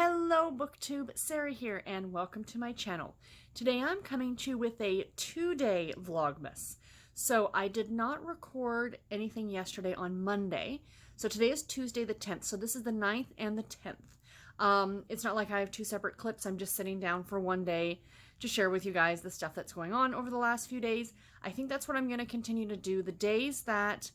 Hello booktube, Sarah here and welcome to my channel. Today I'm coming to you with a 2-day Vlogmas. So I did not record anything yesterday on Monday. So today is Tuesday the 10th. So this is the 9th and the 10th. It's not like I have two separate clips. I'm just sitting down for one day to share with you guys the stuff that's going on over the last few days. I think that's what I'm going to continue to do. The days that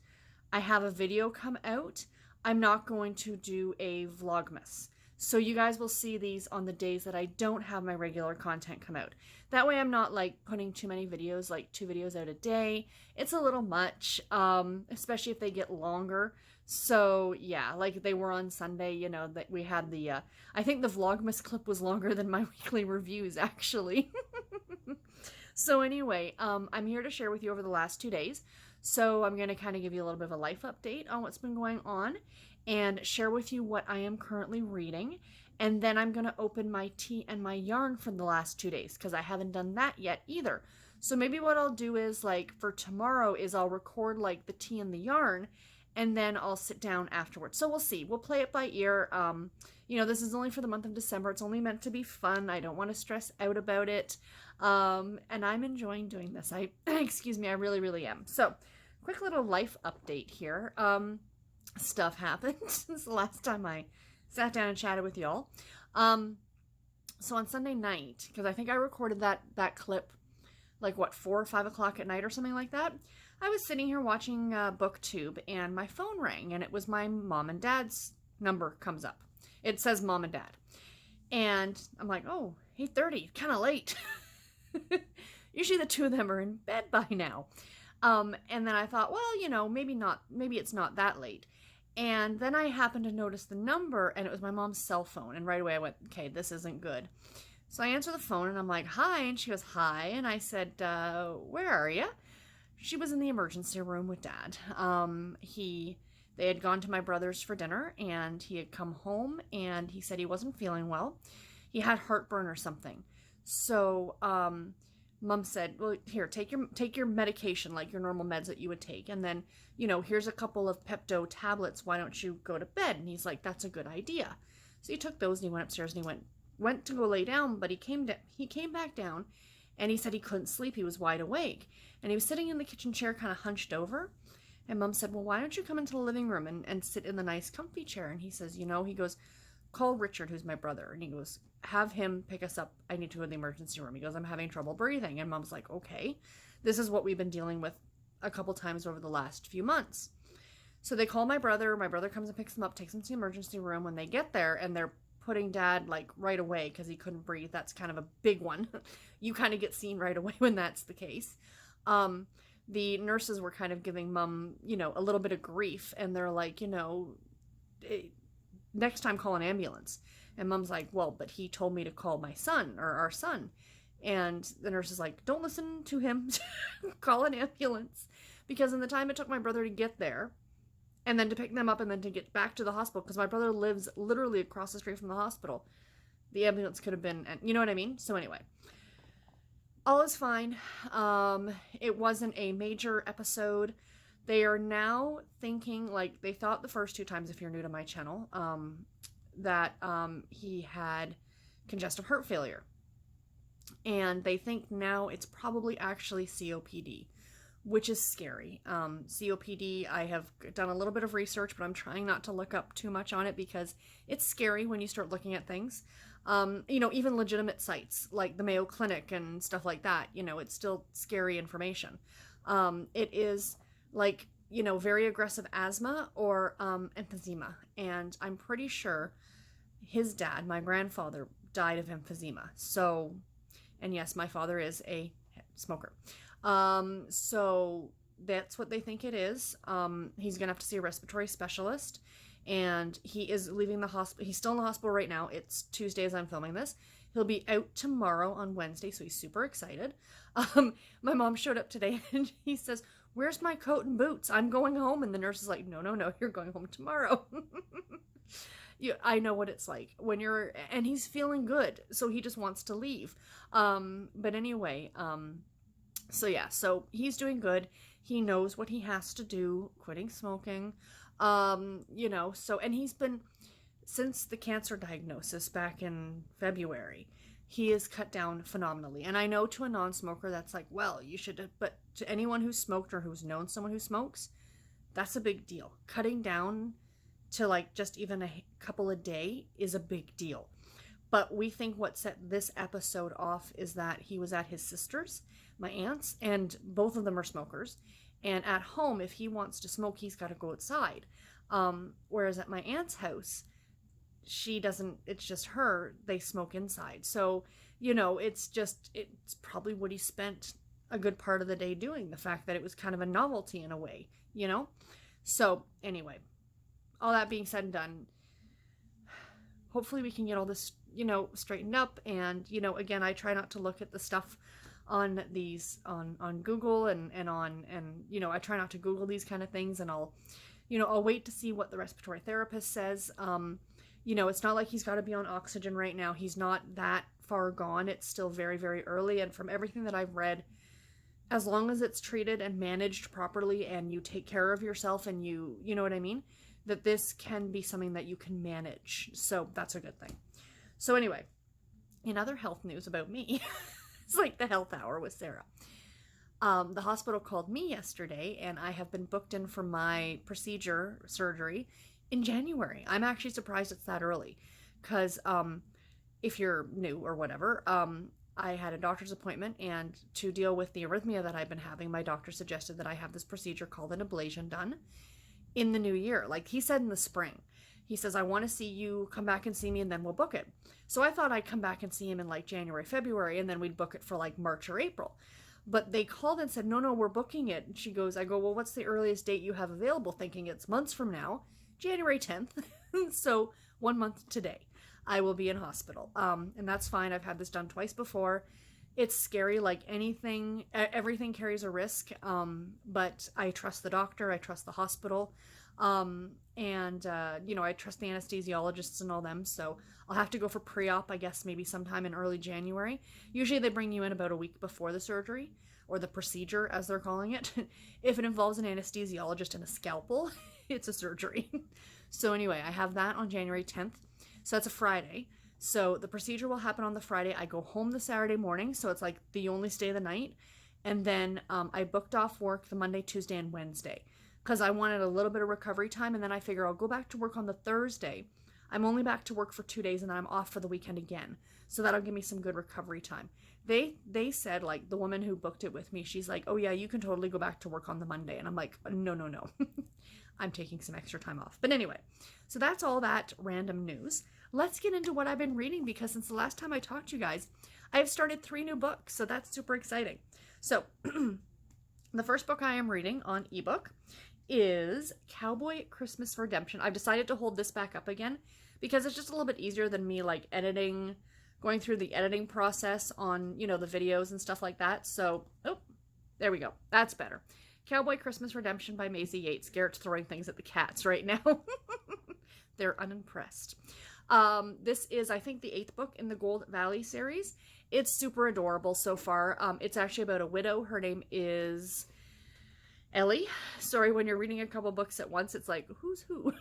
I have a video come out, I'm not going to do a Vlogmas. So you guys will see these on the days that I don't have my regular content come out. That way I'm not like putting too many videos, like 2 videos out a day. It's a little much, especially if they get longer. So yeah, like they were on Sunday, you know, that we had the, I think the Vlogmas clip was longer than my weekly reviews actually. So anyway, I'm here to share with you over the last 2 days. So I'm going to kind of give you a little bit of a life update on what's been going on and share with you what I am currently reading. And then I'm going to open my tea and my yarn from the last 2 days because I haven't done that yet either. So maybe what I'll do is like for tomorrow is I'll record like the tea and the yarn and then I'll sit down afterwards. So we'll see. We'll play it by ear. You know, this is only for the month of December. It's only meant to be fun. I don't want to stress out about it. And I'm enjoying doing this. Excuse me, I really, really am. So, quick little life update here. Stuff happened since the last time I sat down and chatted with y'all. So on Sunday night, because I think I recorded that clip like what, 4 or 5 o'clock at night or something like that. I was sitting here watching BookTube and my phone rang and it was my mom and dad's number comes up. It says mom and dad. And I'm like, oh, 8:30, kind of late. Usually the two of them are in bed by now. And then I thought, well, you know, maybe it's not that late. And then I happened to notice the number and it was my mom's cell phone. And right away I went, okay, this isn't good. So I answer the phone and I'm like, hi. And she goes, hi. And I said, where are you? She was in the emergency room with Dad. They had gone to my brother's for dinner and he had come home and he said he wasn't feeling well. He had heartburn or something. So, Mom said, well, here, take your medication, like your normal meds that you would take. And then, you know, here's a couple of Pepto tablets. Why don't you go to bed? And he's like, that's a good idea. So he took those and he went upstairs and he went to go lay down, but he came back down and he said he couldn't sleep. He was wide awake and he was sitting in the kitchen chair, kind of hunched over. And Mom said, well, why don't you come into the living room and sit in the nice comfy chair? And he says, you know, he goes, call Richard, who's my brother. And he goes, have him pick us up. I need to go to the emergency room. He goes, I'm having trouble breathing. And Mom's like, okay, this is what we've been dealing with a couple times over the last few months. So they call my brother. My brother comes and picks him up, takes him to the emergency room. When they get there and they're putting Dad like right away because he couldn't breathe. That's kind of a big one. You kind of get seen right away when that's the case. The nurses were kind of giving Mom, you know, a little bit of grief. And they're like, you know, next time call an ambulance. And Mom's like, well, but he told me to call my son or our son. And the nurse is like, don't listen to him. Call an ambulance. Because in the time it took my brother to get there and then to pick them up and then to get back to the hospital, because my brother lives literally across the street from the hospital, the ambulance could have been, you know what I mean? So anyway, all is fine. It wasn't a major episode. They are now thinking, like they thought the first 2 times, if you're new to my channel, that he had congestive heart failure. And they think now it's probably actually COPD, which is scary. COPD, I have done a little bit of research, but I'm trying not to look up too much on it because it's scary when you start looking at things. You know, even legitimate sites like the Mayo Clinic and stuff like that, you know, it's still scary information. It is like, you know, very aggressive asthma or emphysema. And I'm pretty sure his dad, my grandfather, died of emphysema. So, and yes, my father is a smoker. So that's what they think it is. He's going to have to see a respiratory specialist. And he is leaving the hospital. He's still in the hospital right now. It's Tuesday as I'm filming this. He'll be out tomorrow on Wednesday, so he's super excited. My mom showed up today and he says, where's my coat and boots? I'm going home. And the nurse is like, no, you're going home tomorrow. I know what it's like when and he's feeling good. So he just wants to leave. But anyway, so yeah, so he's doing good. He knows what he has to do, quitting smoking, you know, so, and he's been, since the cancer diagnosis back in February, he is cut down phenomenally. And I know to a non-smoker that's like, well, you should, but to anyone who's smoked or who's known someone who smokes, that's a big deal. Cutting down to like just even a couple a day is a big deal. But we think what set this episode off is that he was at his sister's, my aunt's, and both of them are smokers. And at home, if he wants to smoke, he's got to go outside. Whereas at my aunt's house, she doesn't, it's just her, they smoke inside. So, you know, it's probably what he spent a good part of the day doing. The fact that it was kind of a novelty in a way, you know? So anyway, all that being said and done, hopefully we can get all this, you know, straightened up. And, you know, again, I try not to look at the stuff on these, on Google and you know, I try not to Google these kind of things, and I'll wait to see what the respiratory therapist says. You know, it's not like he's got to be on oxygen right now. He's not that far gone. It's still very, very early. And from everything that I've read, as long as it's treated and managed properly and you take care of yourself and you know what I mean, that this can be something that you can manage. So that's a good thing. So anyway, in other health news about me, it's like the health hour with Sarah. The hospital called me yesterday, and I have been booked in for my surgery in January. I'm actually surprised it's that early, because if you're new or whatever, I had a doctor's appointment, and to deal with the arrhythmia that I've been having, my doctor suggested that I have this procedure called an ablation done in the new year. Like he said in the spring. He says, I want to see you, come back and see me, and then we'll book it. So I thought I'd come back and see him in like January, February, and then we'd book it for like March or April. But they called and said, no, we're booking it. And I go, well, what's the earliest date you have available? Thinking it's months from now, January 10th. So 1 month today, I will be in hospital. And that's fine. I've had this done twice before. It's scary, like anything, everything carries a risk. But I trust the doctor. I trust the hospital. You know, I trust the anesthesiologists and all them, so I'll have to go for pre-op, I guess, maybe sometime in early January. Usually they bring you in about a week before the surgery, or the procedure, as they're calling it. If it involves an anesthesiologist and a scalpel, it's a surgery. So anyway, I have that on January 10th, so that's a Friday. So the procedure will happen on the Friday. I go home the Saturday morning, so it's like the only stay of the night, and then I booked off work the Monday, Tuesday, and Wednesday, because I wanted a little bit of recovery time, and then I figure I'll go back to work on the Thursday. I'm only back to work for 2 days, and then I'm off for the weekend again. So that'll give me some good recovery time. They said, like, the woman who booked it with me, she's like, oh yeah, you can totally go back to work on the Monday. And I'm like, no. I'm taking some extra time off. But anyway, so that's all that random news. Let's get into what I've been reading, because since the last time I talked to you guys, I've started 3 new books. So that's super exciting. So the first book I am reading on ebook is Cowboy Christmas Redemption. I've decided to hold this back up again because it's just a little bit easier than me like going through the editing process on, you know, the videos and stuff like that. So, oh, there we go. That's better. Cowboy Christmas Redemption by Maisie Yates. Garrett's throwing things at the cats right now. They're unimpressed. This is, I think, the 8th book in the Gold Valley series. It's super adorable so far. It's actually about a widow. Her name is Ellie. Sorry, when you're reading a couple books at once, it's like, who's who?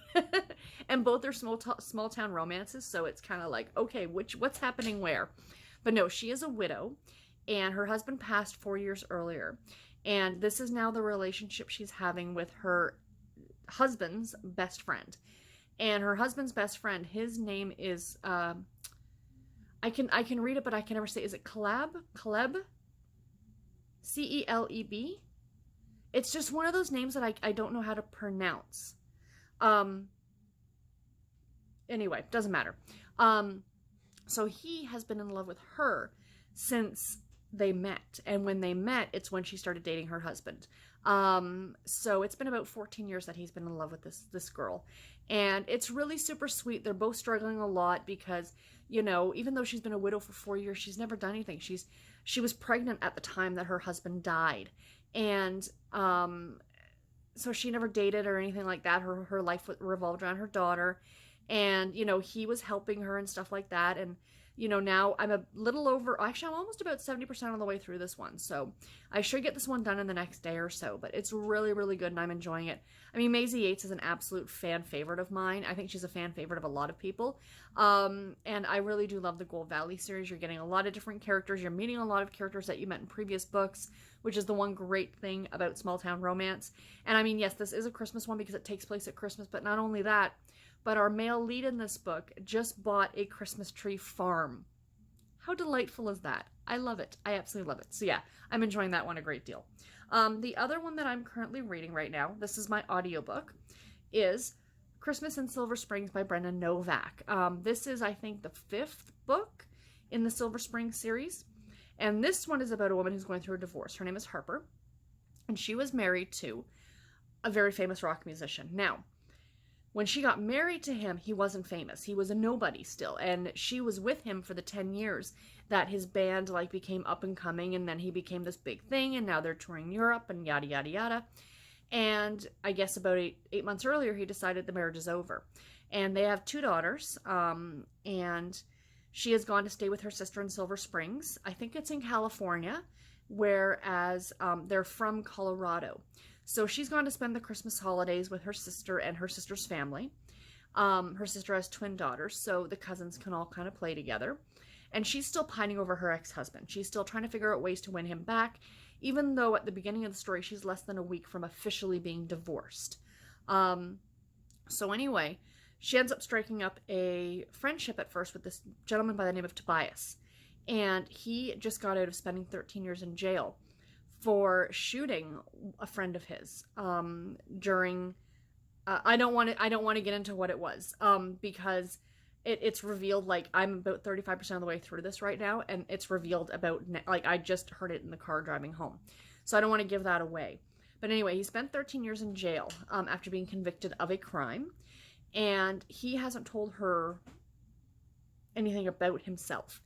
And both are small town romances, so it's kind of like, okay, what's happening where? But no, she is a widow, and her husband passed 4 years earlier. And this is now the relationship she's having with her husband's best friend. And her husband's best friend, his name is, I can read it, but I can never say, is it Caleb? C-E-L-E-B? It's just one of those names that I don't know how to pronounce. Anyway, doesn't matter. So he has been in love with her since they met. And when they met, it's when she started dating her husband. So it's been about 14 years that he's been in love with this girl. And it's really super sweet. They're both struggling a lot because, you know, even though she's been a widow for 4 years, she's never done anything. She was pregnant at the time that her husband died. And so she never dated or anything like that. Her life revolved around her daughter. And, you know, he was helping her and stuff like that. And you know, now I'm a little over, actually I'm almost about 70% of the way through this one. So I should get this one done in the next day or so, but it's really, really good and I'm enjoying it. I mean, Maisie Yates is an absolute fan favorite of mine. I think she's a fan favorite of a lot of people. And I really do love the Gold Valley series. You're getting a lot of different characters. You're meeting a lot of characters that you met in previous books, which is the one great thing about small town romance. And I mean, yes, this is a Christmas one because it takes place at Christmas, but not only that, but our male lead in this book just bought a Christmas tree farm. How delightful is that? I love it. I absolutely love it. So yeah, I'm enjoying that one a great deal. The other one that I'm currently reading right now, this is my audiobook, is Christmas in Silver Springs by Brenda Novak. This is, I think, the 5th book in the Silver Springs series. And this one is about a woman who's going through a divorce. Her name is Harper. And she was married to a very famous rock musician. Now, when she got married to him, he wasn't famous. He was a nobody still. And she was with him for the 10 years that his band like became up and coming. And then he became this big thing. And now they're touring Europe and yada, yada, yada. And I guess about eight months earlier, he decided the marriage is over. And they have 2 daughters. And she has gone to stay with her sister in Silver Springs. I think it's in California, whereas they're from Colorado. So she's gone to spend the Christmas holidays with her sister and her sister's family. Her sister has twin daughters, so the cousins can all kind of play together. And she's still pining over her ex-husband. She's still trying to figure out ways to win him back, even though at the beginning of the story, she's less than a week from officially being divorced. So anyway, she ends up striking up a friendship at first with this gentleman by the name of Tobias. And he just got out of spending 13 years in jail for shooting a friend of his during I don't want to get into what it was because it's revealed, like, I'm about 35% of the way through this right now, and it's revealed about, like, I just heard it in the car driving home, so I don't want to give that away. But anyway, he spent 13 years in jail after being convicted of a crime, and he hasn't told her anything about himself.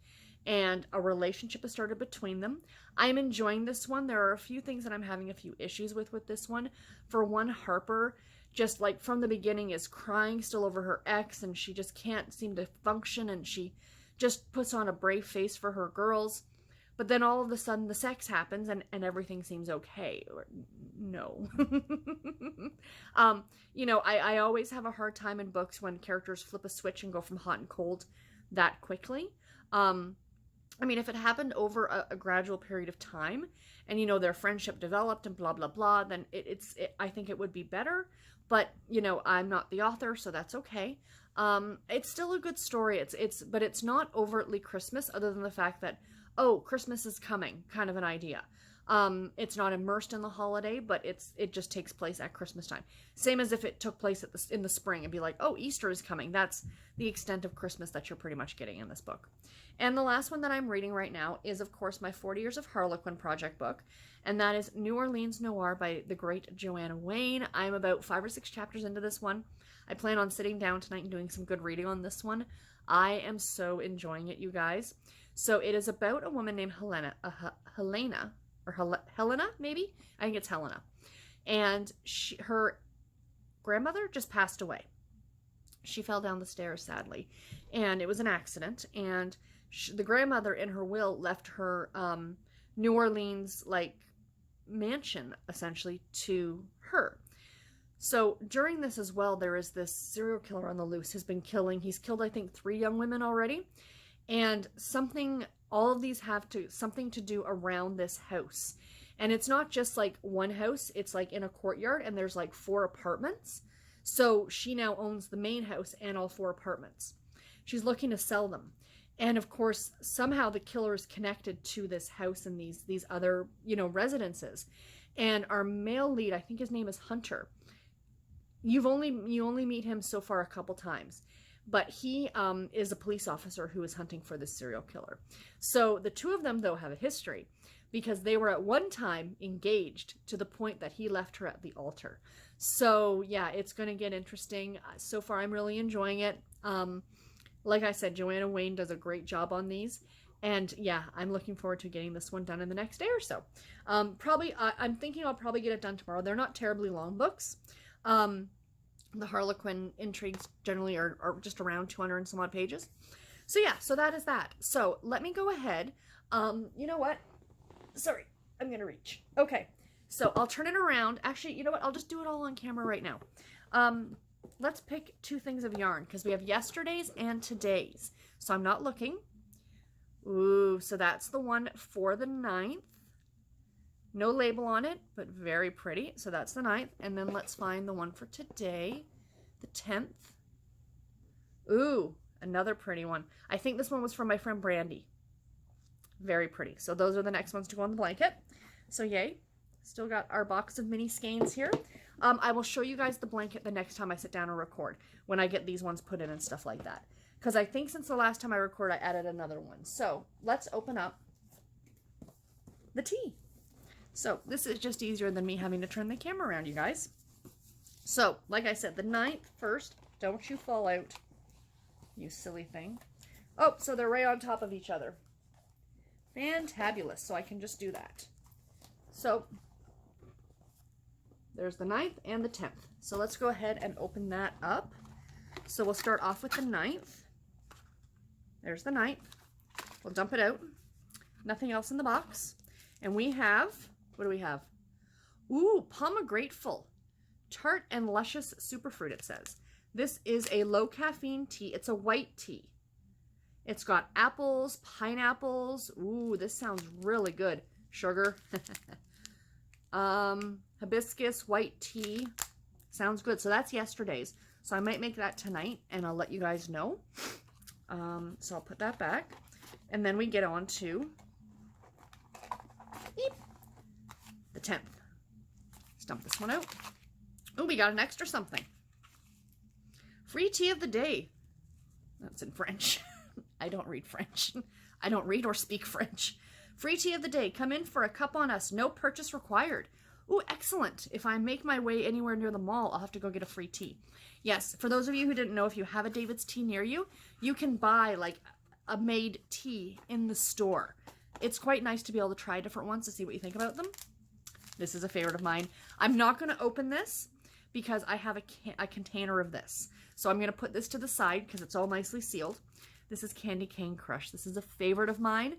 And a relationship has started between them. I'm enjoying this one. There are a few things that I'm having a few issues with this one. For one, Harper, just like from the beginning, is crying still over her ex, and she just can't seem to function, and she just puts on a brave face for her girls. But then all of a sudden the sex happens and everything seems okay. Or, no. You know, I always have a hard time in books when characters flip a switch and go from hot and cold that quickly. I mean, if it happened over a gradual period of time and, you know, their friendship developed and blah, blah, blah, then I think it would be better. But, you know, I'm not the author, so that's okay. It's still a good story. But it's not overtly Christmas, other than the fact that, oh, Christmas is coming, kind of an idea. It's not immersed in the holiday, but it just takes place at Christmas time. Same as if it took place in the spring and be like, oh, Easter is coming. That's the extent of Christmas that you're pretty much getting in this book. And the last one that I'm reading right now is, of course, my 40 Years of Harlequin project book, and that is New Orleans Noir by the great Joanna Wayne. I'm about 5 or 6 chapters into this one. I plan on sitting down tonight and doing some good reading on this one. I am so enjoying it, you guys. So it is about a woman named Helena, maybe? I think it's Helena. And her grandmother just passed away. She fell down the stairs, sadly, and it was an accident. And the grandmother in her will left her New Orleans, like, mansion, essentially, to her. So during this as well, there is this serial killer on the loose. He's killed, I think, 3 young women already. And all of these have something to do around this house. And it's not just like one house, it's like in a courtyard, and there's like 4 apartments. So she now owns the main house and all 4 apartments. She's looking to sell them. And of course, somehow the killer is connected to this house and these other, you know, residences. And our male lead, I think his name is Hunter. You only meet him so far a couple times. But he is a police officer who is hunting for this serial killer. So the 2 of them, though, have a history because they were at one time engaged to the point that he left her at the altar. So, yeah, it's going to get interesting. So far, I'm really enjoying it. Like I said, Joanna Wayne does a great job on these. And, yeah, I'm looking forward to getting this one done in the next day or so. I'm thinking I'll probably get it done tomorrow. They're not terribly long books. The Harlequin intrigues generally are just around 200 and some odd pages. So yeah, so that is that. So let me go ahead. You know what? Sorry, I'm gonna reach. Okay, so I'll turn it around. Actually, you know what? I'll just do it all on camera right now. Let's pick 2 things of yarn because we have yesterday's and today's. So I'm not looking. Ooh, so that's the one for the 9th. No label on it, but very pretty. So that's the 9th. And then let's find the one for today, the 10th. Ooh, another pretty one. I think this one was from my friend Brandy. Very pretty. So those are the next ones to go on the blanket. So yay. Still got our box of mini skeins here. I will show you guys the blanket the next time I sit down and record, when I get these ones put in and stuff like that. Because I think since the last time I record, I added another one. So let's open up the tea. So this is just easier than me having to turn the camera around, you guys. So, like I said, the 9th first. Don't you fall out, you silly thing. Oh, so they're right on top of each other. Fantabulous. So I can just do that. So there's the 9th and the 10th. So let's go ahead and open that up. So we'll start off with the 9th. There's the 9th. We'll dump it out. Nothing else in the box. And we have, what do we have? Ooh, Pomegrateful. Tart and luscious superfruit, it says. This is a low caffeine tea. It's a white tea. It's got apples, pineapples. Ooh, this sounds really good. Sugar. Hibiscus, white tea. Sounds good. So that's yesterday's. So I might make that tonight and I'll let you guys know. So I'll put that back. And then we get on to the 10th. Let's dump this one out. Oh, we got an extra something. Free tea of the day. That's in French. I don't read French. I don't read or speak French. Free tea of the day. Come in for a cup on us. No purchase required. Ooh, excellent. If I make my way anywhere near the mall, I'll have to go get a free tea. Yes, for those of you who didn't know, if you have a David's Tea near you, you can buy like a made tea in the store. It's quite nice to be able to try different ones to see what you think about them. This is a favorite of mine. I'm not going to open this because I have a container of this. So I'm going to put this to the side because it's all nicely sealed. This is Candy Cane Crush. This is a favorite of mine.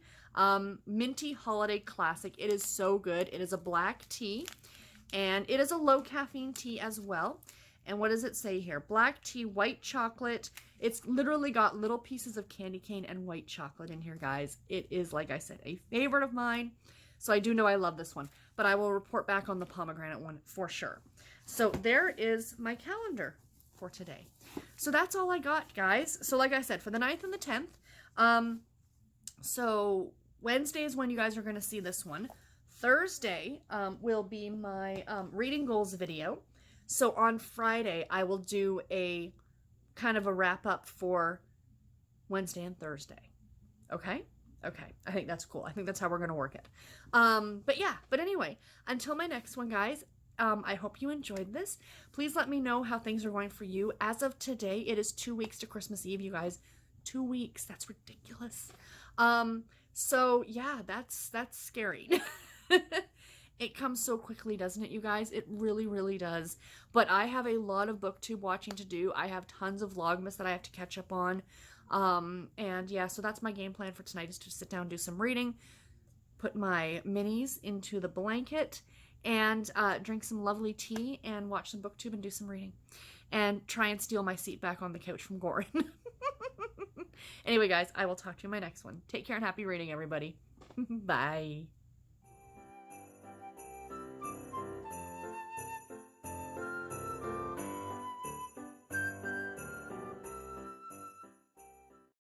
Minty Holiday Classic. It is so good. It is a black tea, and it is a low caffeine tea as well. And what does it say here? Black tea, white chocolate. It's literally got little pieces of candy cane and white chocolate in here, guys. It is, like I said, a favorite of mine. So I do know I love this one, but I will report back on the pomegranate one for sure. So there is my calendar for today. So that's all I got, guys. So like I said, for the 9th and the 10th, so Wednesday is when you guys are going to see this one. Thursday will be my reading goals video. So on Friday, I will do a kind of a wrap up for Wednesday and Thursday. Okay? Okay. I think that's cool. I think that's how we're going to work it. But yeah, but anyway, until my next one, guys, I hope you enjoyed this. Please let me know how things are going for you. As of today, it is 2 weeks to Christmas Eve, you guys. 2 weeks. That's ridiculous. So yeah, that's scary. It comes so quickly, doesn't it, you guys? It really, really does. But I have a lot of booktube watching to do. I have tons of Vlogmas that I have to catch up on. And yeah, so that's my game plan for tonight, is to sit down and do some reading, put my minis into the blanket, and drink some lovely tea and watch some booktube and do some reading. And try and steal my seat back on the couch from Gorin. Anyway, guys, I will talk to you in my next one. Take care and happy reading, everybody. Bye.